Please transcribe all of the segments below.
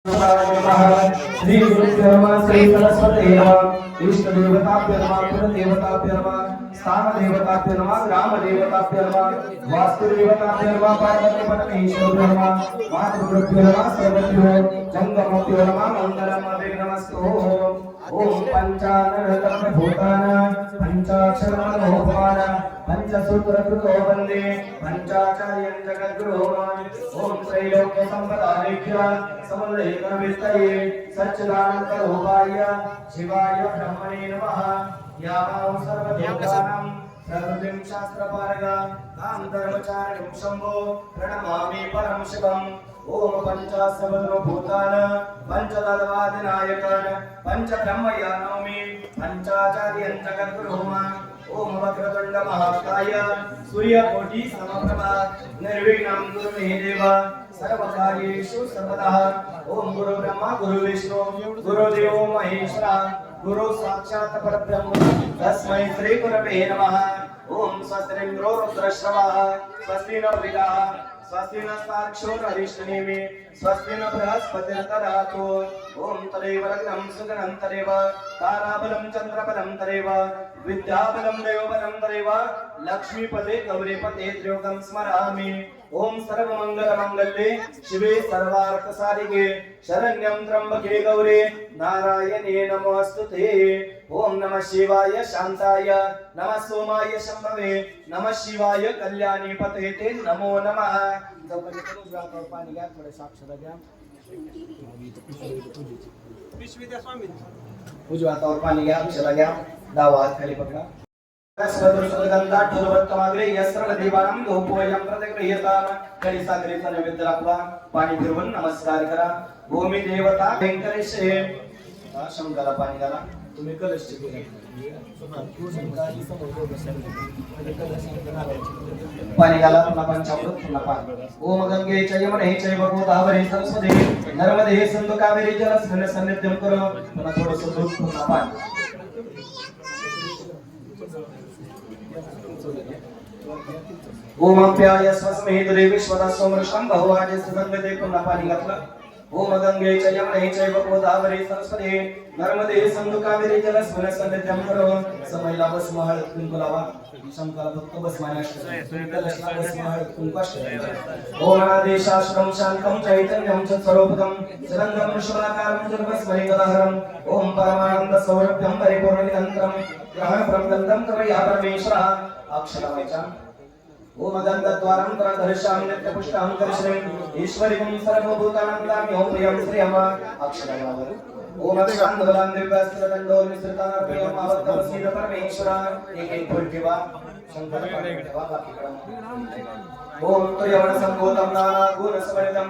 श्री गुरुभ्यो नमः श्री सरस्वती नमः इष्ट देवताभ्यो नमः कुल देवताभ्यो नमः स्थान देवताभ्यो नमः ग्राम देवताभ्यो नमः वास्तु देवताभ्यो नमः पार्वती परमेश्वराभ्यो नमः मातृभ्यो नमः सर्वभ्यो जंगमभ्यो नमः मंगलम नमस्तु ओम पंचानन भूतान पंचाक्षरमनोभान पंचसूत्र कृतो वंदे पंचाचार्यं जगद्गुरो ओम त्रैलोक्य संपदालेख्य समन्वय विस्तये सच्चिदानंद रूपाय शिवाय ब्रह्मणे नमः यावं सर्वदेवतानां प्रकृतिं शास्त्रपारगा तां धर्मचारिणीं शम्भो प्रणमामि परम शिवम् ओम पंचाशद्भूतान पंचतत्वादिनायकान पंचब्रह्मयानोमि पंचाचार्यं जगद्गुरुः ओम वक्रतुंड महाकाय सूर्यकोटि समप्रभा निर्विघ्नं कुरु मे देव सर्वकार्येषु सर्वदा ओम गुरु ब्रह्मा गुरु विष्णु गुरुदेवो महेश्वरा गुरु साक्षात् परब्रह्म तस्मै श्री गुरवे नमः ओम स्वस्तिन्द्रो रुद्रश्रवः स्वस्ति नो विदः स्वस्ति नस्ताक्षो हरिष्ठनेमि स्वस्ति न बृहस्पतिर्दधातु ओम तदेव लग्नं सुगनं तदेव ताराबलं चन्द्रबलं तदेव विद्याबलं देवबलं तदेव लक्ष्मीपदे गौरीपदे त्र्योगं स्मरामि ओम सर्वमंगलमंगल्ये शिवे सर्वार्थसाधिके शरण्यं त्र्यंबके गौरी नारायणे नमोस्तुते ओम नमः शिवाय शांताय नमः सोमाय शंभवे नमः शिवाय कल्याणी पते ते नमो नमः पाणी घ्या थोडे साक्षर घ्या उजव्या हातावर पाणी घ्या अक्षरा घ्या डावा हात खाली पकडा पाणी फिरवून नमस्कार करा भूमी देवता व्यंकटेश शंकरा पाणी घाला तुम्ही कलश पाणी घाला पुन्हा पंचामृत पुन्हा पाणी ओम गंगे च यमुने चैव गोदावरी सरस्वती नर्मदे सिंधु कावेरी जलस्मिन् सन्निध्यं करो पुन्हा थोडंसं दूध पुन्हा पाणी ओम अप्याय स्वस्मे दुरे विश्वदा सोमृषं बहुवाजे सुगंधते पुन्हा पाणी घातलं ओम गंगे च यमुने चैव गोदावरी सरस्वती नर्मदे सिंधु कावेरी जलस्मिन् सन्निध्यं करो समयला बस महल कुंकुलावा शंकरा भक्त बसमाने कलशला बस महल कुंकष्ट ओम आदेशाश्रम शांतम चैतन्यम च स्वरूपकम चिरंगम विश्वनाकारम जन्मस्महि गदाहरम ओम परमानंद सौरभ्यम परिपूर्णनिरंतरम ग्रहण प्रबंधम कवया परमेश्वरा अक्षरवाचा ओम गंधद्वारं तरदर्शामि नित्यपुष्टां कर्षणं ईश्वरीं सर्वभूतानां गाम्यो प्रियं श्रियम् अक्षरवावर ओम अक्षांधबलां दिव्यास्त्रदंडो निसृताना प्रियम् आवत्तमसीद परमेश्वरा एक एक फुलकेवा शंकर परमेश्वरा बाकीकडं ओम त्रियवण संभूतं नाना गुण समन्वितं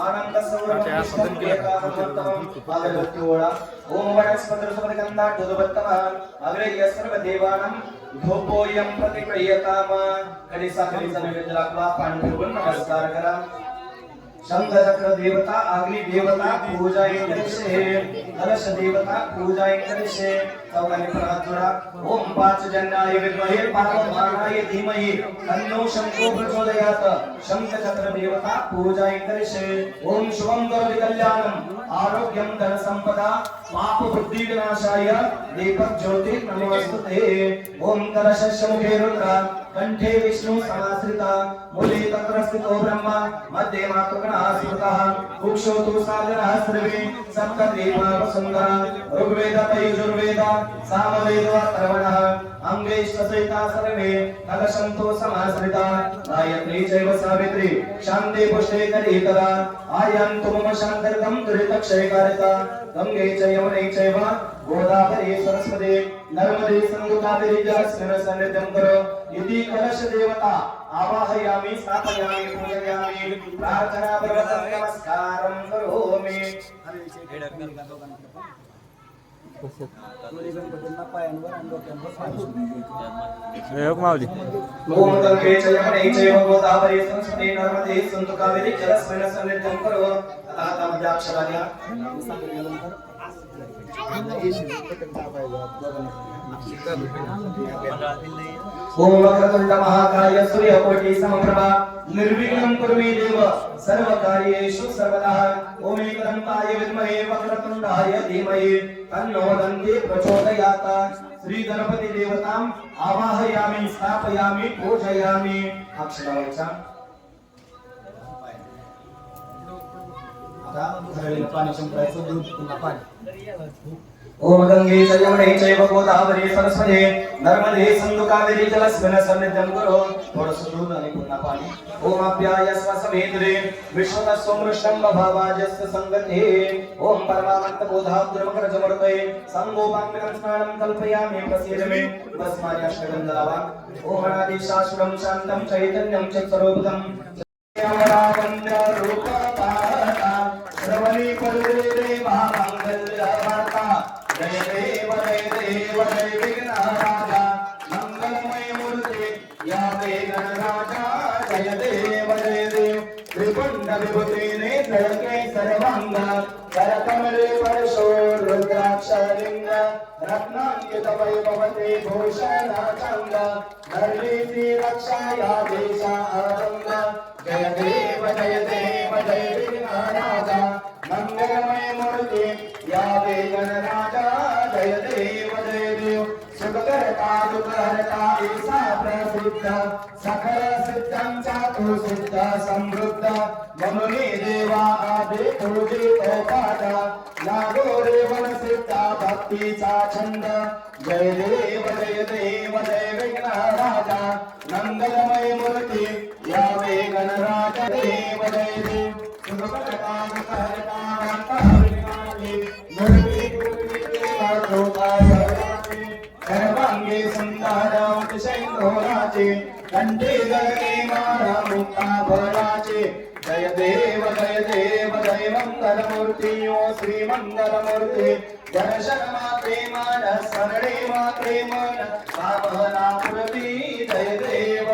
आनंद सौरभं एकामोत्तमं आगतोळा ओम वनस्पतिर्सुगंधा दुर्वत्तमः अग्रेय सर्व देवानां धोपोयं प्रतिक्रियताम कडी साखरीचा नैवेद्य दाखवा पाणी फिरवून नमस्कार करा शंख चक्र देवता अग्नि देवता पूजा इंद्रिशे कलश देवता पूजा इंद्रिशे चौकाने प्रहात जोडा ओम पांचजन्याय विद्महे पार्वतीमाय धीमहि तन्नो शंको प्रचोदयात् शंख चक्र देवता पूजा इंद्रिशे ओम शुभं करोति कल्याणं आरोग्यं धन संपदा पाप बुद्धि विनाशाय दीपक ज्योति नमोस्तुते ओम कलशस्य मुखे रुद्र कंठे विष्णु समाश्रिता मूले तत्र स्थितो ब्रह्मा मध्ये मातृगणः स्मृतः कुक्षोतु सागरः सर्वे सप्तद्वीपा वसुन्धरा ऋग्वेद यजुर्वेद सामवेद अथर्वणः अंगेष्टसहिता सर्वे कलशन्तो समाश्रिता गायत्री चैव सावित्री शान्ति पुष्टे करीकरा आयन्तु मम शान्तिर्गं दुरितक्षयकारिता गंगे च यमुने चैव गोदावरी सरस्वती नर्मदे सिंधु कावेरी जलस्मिन् सन्निध्यं करो इति कलश देवता आवाहयामि स्थापयामि पूजयामि प्रार्थना पूर्वकं नमस्कारं करोमि ओम गंगे च यमुने चैव गोदावरी सरस्वती नर्मदे सिंधु कावेरी जलस्मिन् सन्निध्यं करो तथा मध्याक्षराण्या ओम वक्रतुंड महाकाय सूर्यकोटि समप्रभा निर्विघ्नं कुरु देव सर्वकार्येषु सर्वदा ओम एकदन्ताय विद्महे वक्रतुंडाय धीमहि तन्नो दन्ति प्रचोदयात् श्री गणपती देवतां आवाहयामि स्थापयामि पूजयामि अक्षरावाचा आता घराला पाणी शिंपडायचं दूध पुन्हा पाणी ओम गंगे च यमुने चैव गोदावरी सरस्वती नर्मदे सिंधु कावेरी जलस्मिन् सन्निध्यं कुरु थोडंसं दूध आणि पुन्हा पाणी ओम अप्याय स्वसमेत्रे विश्वतस्वमृषं भावाजस्य संगते ओम परमानंद बोधाद्रमकरजमर्तये संगोपाङ्गं स्नानं कल्पयामि प्रसीदमे भस्मानि अष्टगन्धरावा ओम अनादिशाश्वतं शान्तं चैतन्यं चित्स्वरूपं रूपपाता श्रवणी परुरे महामंगलवार्ता जय देव जय विघ्नराजा मंगलमय मूर्ति या गणराजा जय देव त्रिपुंड विभूति नेत्रके सर्वांग करकमले परशो रुद्राक्षलिंग रत्नांकित वैभवते भूषणाचंग धरलीति रक्षाया देशा अरंग जय देव जय विघ्नराजा मंगलमय मूर्ति या गणराजा जय देव सुखकर्ता दुःखहर्ता ईसा प्रसिद्ध सकल सिद्धं चातु सिद्ध समृद्ध मनुनी देवा आदि पूजितो पाद नागोरे वन सिद्ध भक्तीचा छंद जय देव जय विघ्नराजा मंगलमय मूर्ति या गणराजा देव सुखकर्ता दुःखहर्ता सर्वांगे सुंदरं शैलोराचे कंठे गगने मारा मुक्ता भराचे जय देव जय मंगलमूर्ति ओ श्री मंगलमूर्ति दर्शन मात्रे मन स्मरणे मात्रे मन भावना प्रति जय देव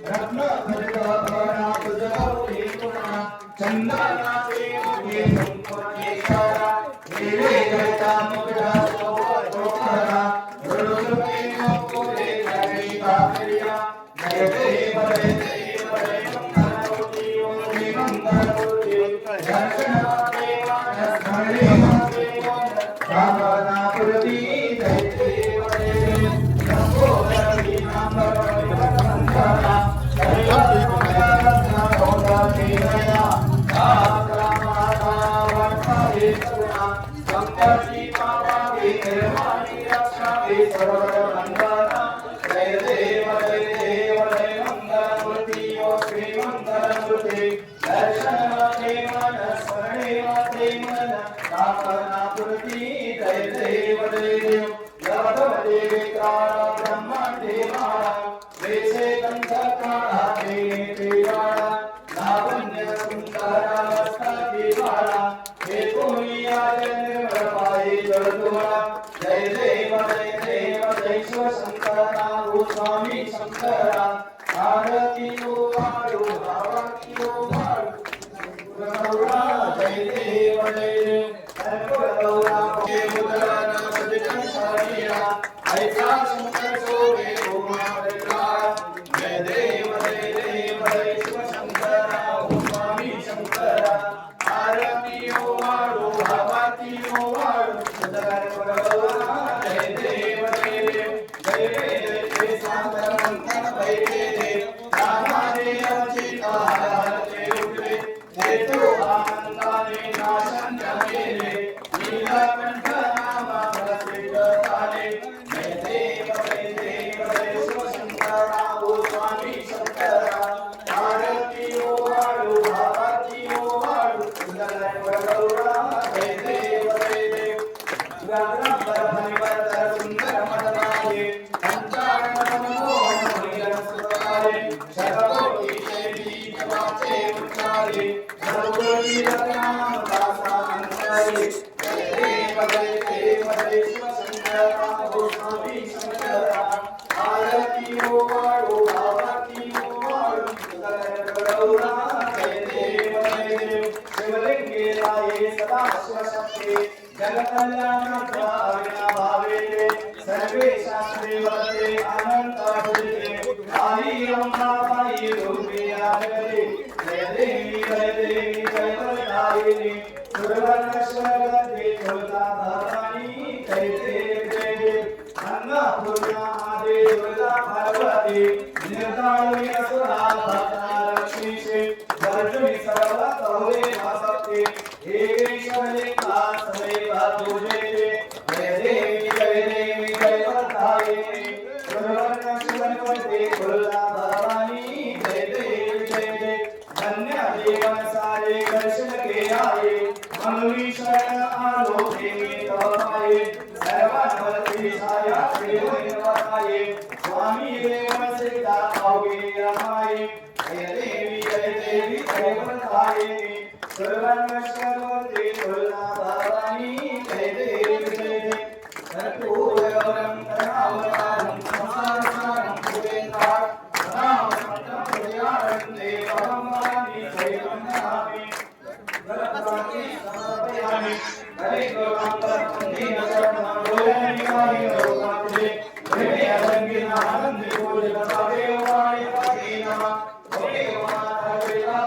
रत्न खड्ग भरा तुझे गुणा चंदनाचे मुखे संपूर्णेश्वरा देवे जगता मुगडा सोहरा गुरुके मोकुले जगीता प्रिया जय देव मंगलमूर्ति ओ श्री मंगलमूर्ति दर्शन देवा स्मरणे माते भावना प्रति जय देव नमो हरि नाम मंगला जय देव मंगलमूर्ति ओ श्री मंगलमूर्ति दर्शन मन स्मरणे माते मन कामना पूर्ति जय देव यादवते विक्राळ ब्रह्मांडे माळा वेसे कंठ काळा देवाळा लावण्य सुंदरा वस्त्राची बाळा हे कोणी आले निर्मळपायी जळतोळा जय देव जय शिवशंकरा ओ स्वामी शंकरा आरती ओ वाळू आरती ओ वाळू गौरा जय देव सर्वगौरा हे मुद्रण सदितं सारिया ऐसा शंकर सोवे ओ मारका जय देव जय शिवशंकरा ओ स्वामी शंकरा आरती ओ वाळू आरती ओ वाळू सर्वगौरा जय देव जय सागर मंथन भैरे रामाने अचिता हरते उठले हे तो आनंदाने नाशन केले नीलकंठ नामा प्रसिद्ध झाले जय देव जय शिवशंकरा ओ स्वामी शंकरा आरती ओ वाळू आरती ओ वाळू सर्वगौरा जय देव सुंदर मदनाये शरवोटी देवी जवाचे उच्चारे सर्वोटी रत्नाम दासा अंतरे देव शिवशंकरा ओ स्वामी शंकरा आरती ओ वाळू आरती ओ वाळू सर्वगौरा जय देव शिवलिंगे लाये सदा शिवशक्ती जन जगकल्याणार्थ अविनाभावे सर्वे शास्त्रे वदते अनंतावते आई अंबाबाई रूपी आगते जय देवी जय वरदायिनी सुरवर्णश्वरवते तुलता भवानी जय देवी अन्नपूर्णा आदि दुर्गा पार्वती निर्दायिनी असुरा भक्ता लक्ष्मी से गर्जुनी सर्व कहुरे वासते एकेश्वरे का सदैव पूजयते जय देवी जय वरदायिनी सुरवर्णश्वरवते तुलता भवानी जय देवी धन्य जीवन सारे दर्शन के आए मंगली शरण आलो देवी तवाए सर्वानवती छाया प्रेम बताए स्वामी देव सीता पाओगे हमारे जय देवी जय वरदायिनी सर्वनश्वरवती तुलना भवानी जय देवी कर्पूरगौरं करुणावतारं संसारसारं भुजगेन्द्रां रामचन्द्रं हृदयारं देवं वदामि जय वन्दामि गणपति समर्पयामि हरे गोविन्द शरणं भोजननिवारि लोकाते प्रेमे अरंगिना आनंद पूजित देव वाणी पाहि नमः ओमे माता वेदा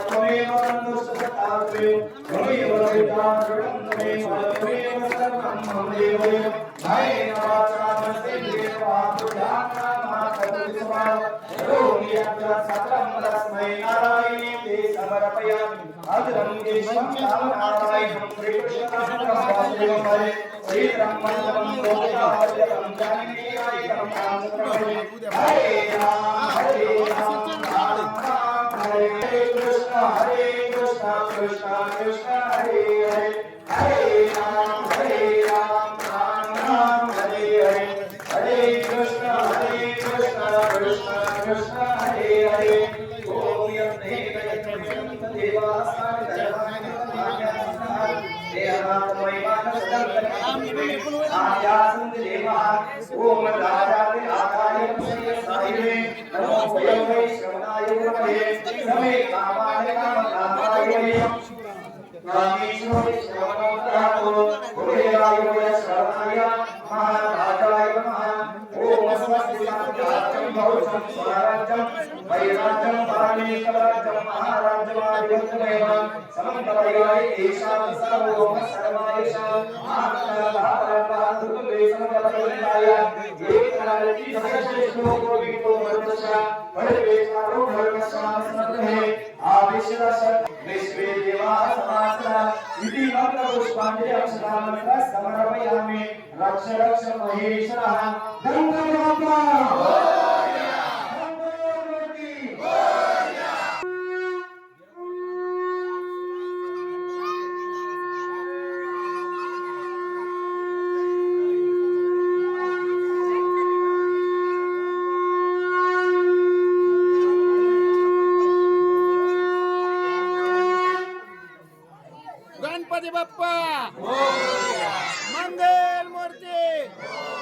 त्वमेव संतुष्टताते त्वमेव विद्यां त्वमेव सर्वं मम देवय नाय वाचामस्ते देवा तुझ्या रोगी सकलं तस्मै नारायणे ते समर्पयामि अग्रं केशवं नारायणं श्रीकृष्णं वासुदेवं हरे श्रीरामचन्द्रं गोपिकावल्लभं जानकीनायकं रामचन्द्रं हरे राम हरे कृष्ण कृष्ण कृष्ण हरे हरे हरे राम राम राम हरे हरे हरे कृष्ण कृष्ण कृष्ण हरे हरे ओम यं देवयं देवासाय ओम राजाते आकाय साहिबे नमो वै श्रवणाय वै समे कामाय कामकाय कामेश्वरे श्रवणोत्तरातो भूयाय वै श्रवणाय महाराजाय नमः ओम स्वस्ति साक्षात् भवतं स्वराज्यं वैराज्यं परमेश्वराज्यं महाराज्यमादिवत्तमेव समन्तपरिवारे ईशान सर्वोम सर्वायशा महाकालभारतुले समन्तपरिवाराय एकरालकी सशेषो गोवितो मर्दशा परिवेशारो धर्मशास्त्रमे आविश्वास विश्वे देवा समासरा इति मंत्रपुष्पाञ्जलि अक्षरामन्त्र समर्पयामि रक्ष रक्ष महेश्वरः गंगामाता गणपती बाप्पा मंगल मूर्ती